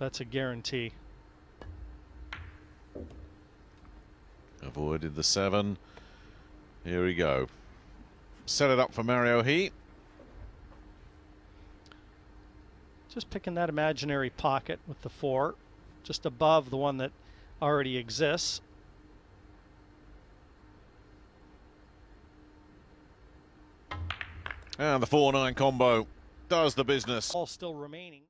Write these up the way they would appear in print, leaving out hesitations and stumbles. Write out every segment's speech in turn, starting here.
That's a guarantee. Avoided the 7. Here we go. Set it up for Mario He. Just picking that imaginary pocket with the 4, just above the one that already exists. And the 4-9 combo does the business. All still remaining.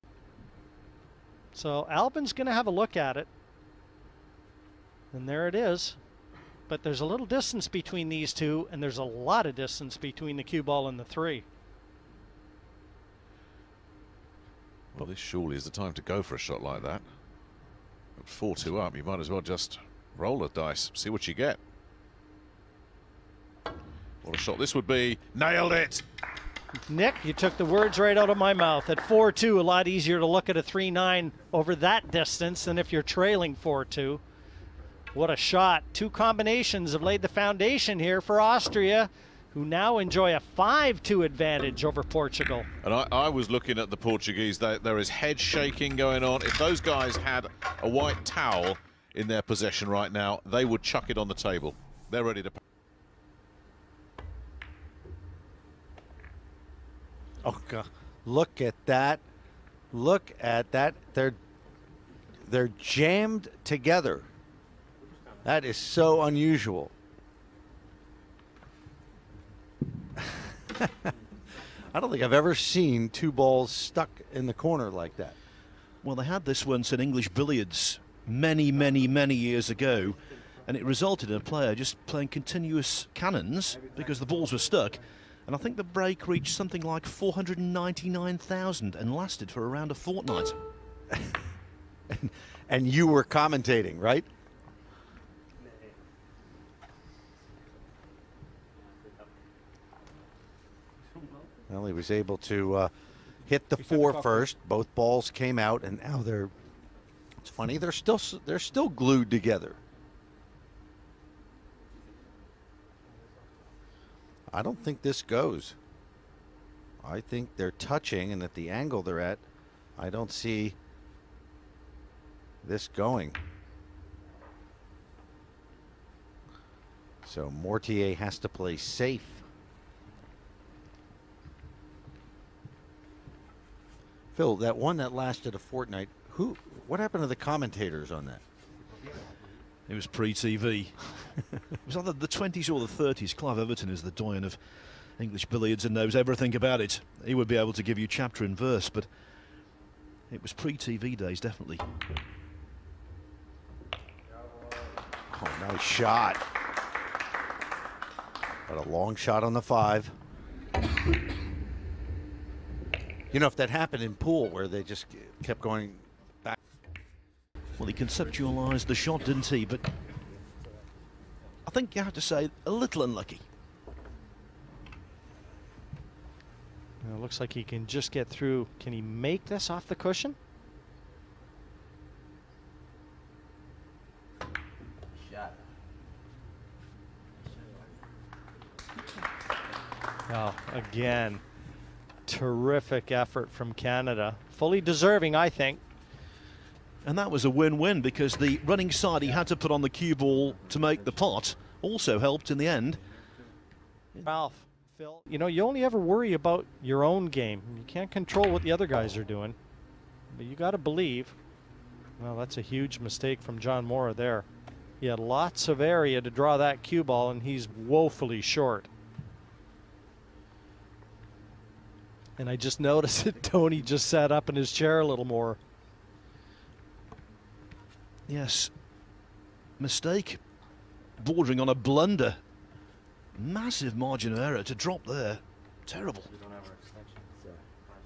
So Albin's going to have a look at it. And there it is. But there's a little distance between these two, and there's a lot of distance between the cue ball and the 3. Well, this surely is the time to go for a shot like that. At 4-2 up, you might as well just roll the dice, see what you get. What a shot this would be. Nailed it! Nick, you took the words right out of my mouth. At 4-2, a lot easier to look at a 3-9 over that distance than if you're trailing 4-2. What a shot. 2 combinations have laid the foundation here for Austria, who now enjoy a 5-2 advantage over Portugal. And I was looking at the Portuguese. There is head shaking going on. If those guys had a white towel in their possession right now, they would chuck it on the table. They're ready to... Oh, God. Look at that. Look at that. They're jammed together. That is so unusual. I don't think I've ever seen 2 balls stuck in the corner like that. Well, they had this once in English billiards many years ago, and it resulted in a player just playing continuous cannons because the balls were stuck. And I think the break reached something like 499,000 and lasted for around a fortnight. And you were commentating, right? Well, he was able to hit the 4 first. Both balls came out, and now they're. It's funny. They're still glued together. I don't think this goes. I think they're touching, and at the angle they're at, I don't see this going. So Mortier has to play safe. Phil, that one that lasted a fortnight, what happened to the commentators on that? It was pre-TV. It was either the 20s or the 30s. Clive Everton is the doyen of English billiards and knows everything about it. He would be able to give you chapter and verse, but it was pre-TV days, definitely. Oh, nice shot. But a long shot on the 5. You know, if that happened in pool where they just kept going back. Well, he conceptualized the shot, didn't he? But I think you have to say a little unlucky. It looks like he can just get through. Can he make this off the cushion? Shot. Oh, again, terrific effort from Canada. Fully deserving, I think. And that was a win-win because the running side he had to put on the cue ball to make the pot also helped in the end. Ralph, Phil, you know, you only ever worry about your own game. You can't control what the other guys are doing. But you got to believe. Well, that's a huge mistake from John Morra there. He had lots of area to draw that cue ball, and he's woefully short. And I just noticed that Tony just sat up in his chair a little more. Yes, mistake, bordering on a blunder. Massive margin of error to drop there. Terrible. We don't have our extension, so 5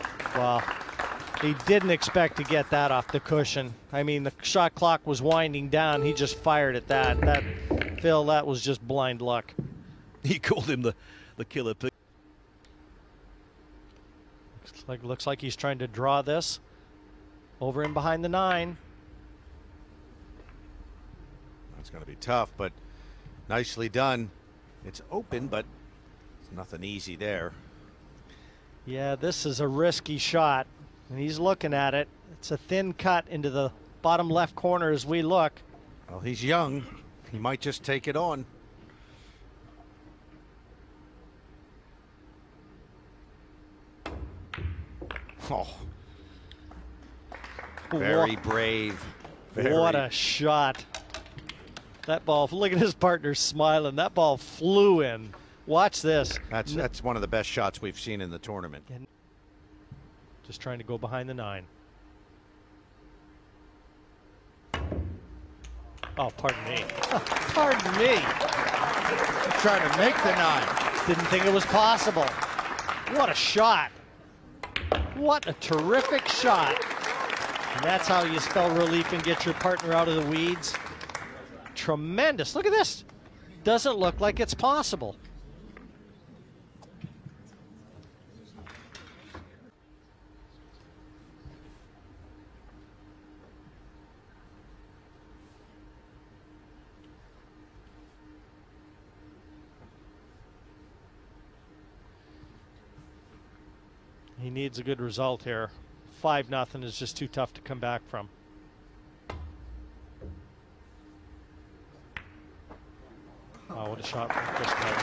seconds. Wow. He didn't expect to get that off the cushion. I mean, the shot clock was winding down. He just fired at that. Phil, that was just blind luck. He called him the killer pig. Looks like he's trying to draw this over and behind the 9. That's going to be tough, but nicely done. It's open, but It's nothing easy there. Yeah, this is a risky shot, and he's looking at it. It's a thin cut into the bottom left corner as we look. Well, he's young. He might just take it on. Oh. Very brave. What a shot. That ball, look at his partner smiling. That ball flew in. Watch this. That's one of the best shots we've seen in the tournament. Just trying to go behind the 9. Oh, pardon me. Pardon me. Trying to make the 9. Didn't think it was possible. What a shot. What a terrific shot. And that's how you spell relief and get your partner out of the weeds. Tremendous. Look at this. Doesn't look like it's possible. He needs a good result here. 5-0 is just too tough to come back from. Oh, what a shot from Chris Taylor.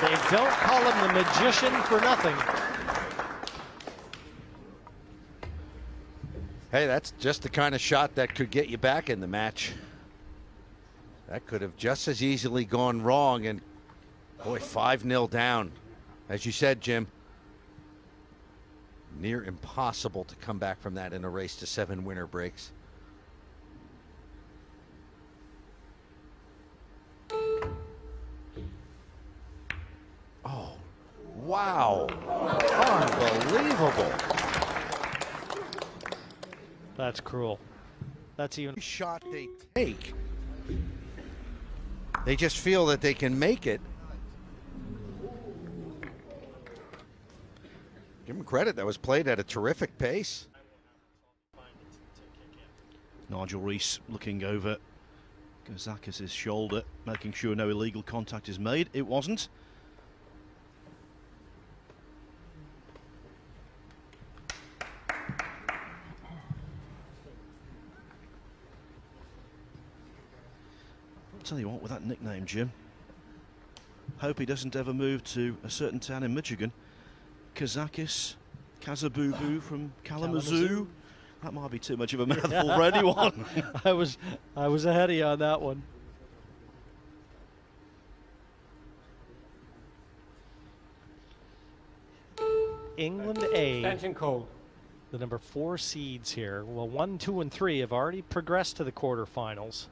They don't call him the magician for nothing. Hey, that's just the kind of shot that could get you back in the match. That could have just as easily gone wrong, and boy, 5-0 down. As you said, Jim, near impossible to come back from that in a race to 7 winner breaks. Oh, wow. Unbelievable. That's cruel. That's even Shot they take. They just feel that they can make it. Give him credit. That was played at a terrific pace. Nigel Rees looking over Gazakis' shoulder, making sure no illegal contact is made. It wasn't. I'll tell you what, with that nickname, Jim, hope he doesn't ever move to a certain town in Michigan. Kazakis, Kazabubu from Kalamazoo. That might be too much of a mouthful for anyone. I was ahead of you on that one. England A. Extension code. The number 4 seeds here. Well, 1, 2, and 3 have already progressed to the quarterfinals.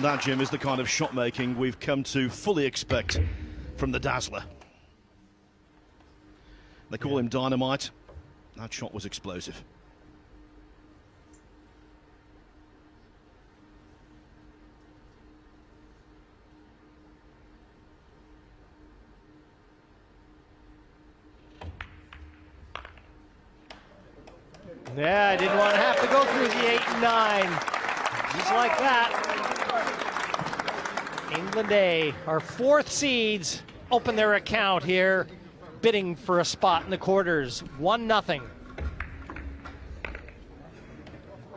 That, Jim, is the kind of shot making we've come to fully expect from the Dazzler. They call him Dynamite. That shot was explosive. Yeah, I didn't want to have to go through the 8 and 9. Just like that. England A, our 4th seeds, open their account here, bidding for a spot in the quarters. 1-0.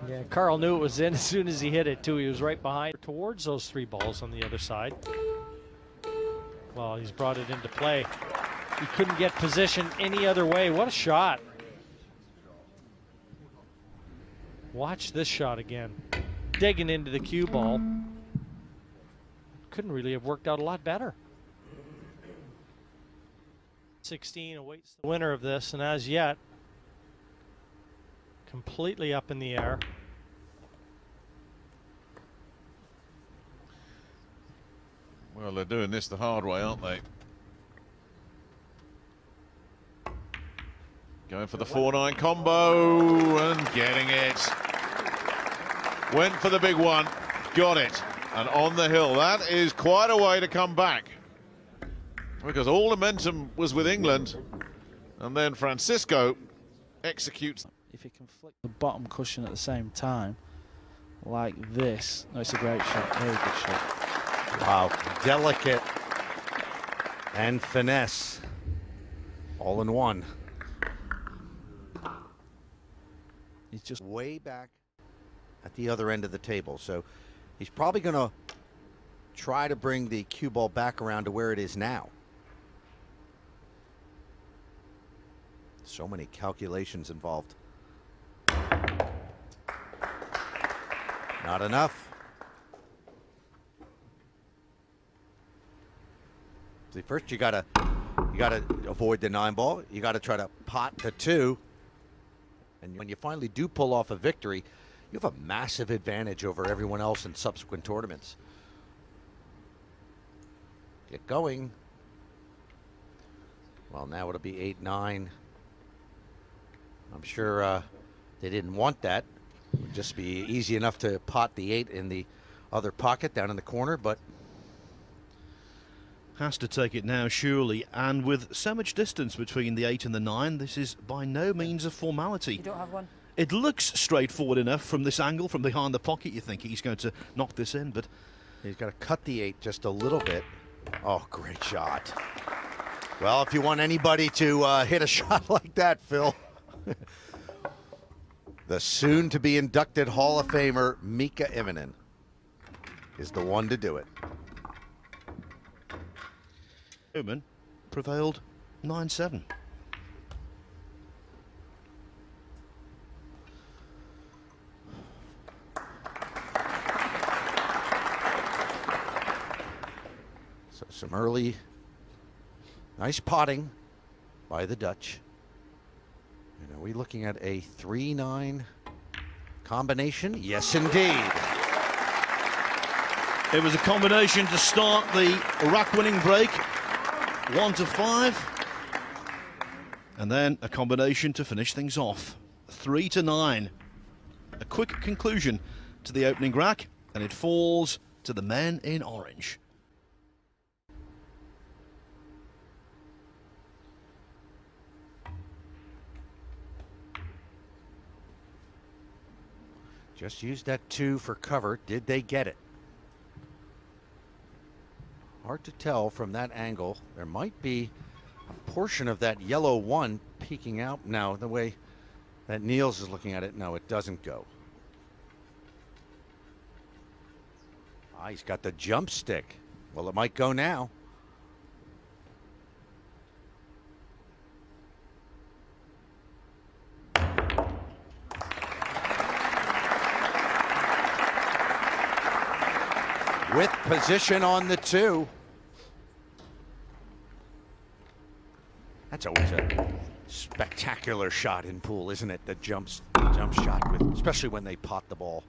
Yeah, Carl knew it was in as soon as he hit it, too. He was right behind towards those 3 balls on the other side. Well, he's brought it into play. He couldn't get position any other way. What a shot. Watch this shot again. Digging into the cue ball. Couldn't really have worked out a lot better. 16 awaits the winner of this, and as yet, completely up in the air. Well, they're doing this the hard way, aren't they? Going for the 4-9 combo and getting it. Went for the big one, got it. And on the hill, that is quite a way to come back. Because all the momentum was with England. And then Francisco executes. If he can flick the bottom cushion at the same time, like this. No, it's a great shot. Very good shot. Wow. Delicate and finesse. All in one. He's just Way back at the other end of the table. So he's probably going to try to bring the cue ball back around to where it is now. So many calculations involved. Not enough. See, first you gotta avoid the 9 ball. You gotta try to pot the 2. And when you finally do pull off a victory, you have a massive advantage over everyone else in subsequent tournaments. Get going. Well, now it'll be 8-9. I'm sure they didn't want that. It would just be easy enough to pot the 8 in the other pocket down in the corner, but has to take it now, surely. And with so much distance between the 8 and the 9, this is by no means a formality. You don't have one? It looks straightforward enough from this angle, from behind the pocket. You think he's going to knock this in, but he's got to cut the 8 just a little bit. Oh, great shot. Well, if you want anybody to hit a shot like that, Phil, the soon-to-be inducted Hall of Famer Mika Immonen is the one to do it. Oman prevailed 9-7. So some early, nice potting by the Dutch. And are we looking at a 3-9 combination? Yes, indeed. It was a combination to start the rack-winning break, 1-5, and then a combination to finish things off, 3-9. A quick conclusion to the opening rack, and it falls to the men in orange. Just used that 2 for cover. Did they get it? Hard to tell from that angle. There might be a portion of that yellow 1 peeking out now. The way that Niels is looking at it, no, it doesn't go. Ah, he's got the jump stick. Well, it might go now. With position on the 2. That's always a spectacular shot in pool, isn't it? The jump shot, especially when they pot the ball.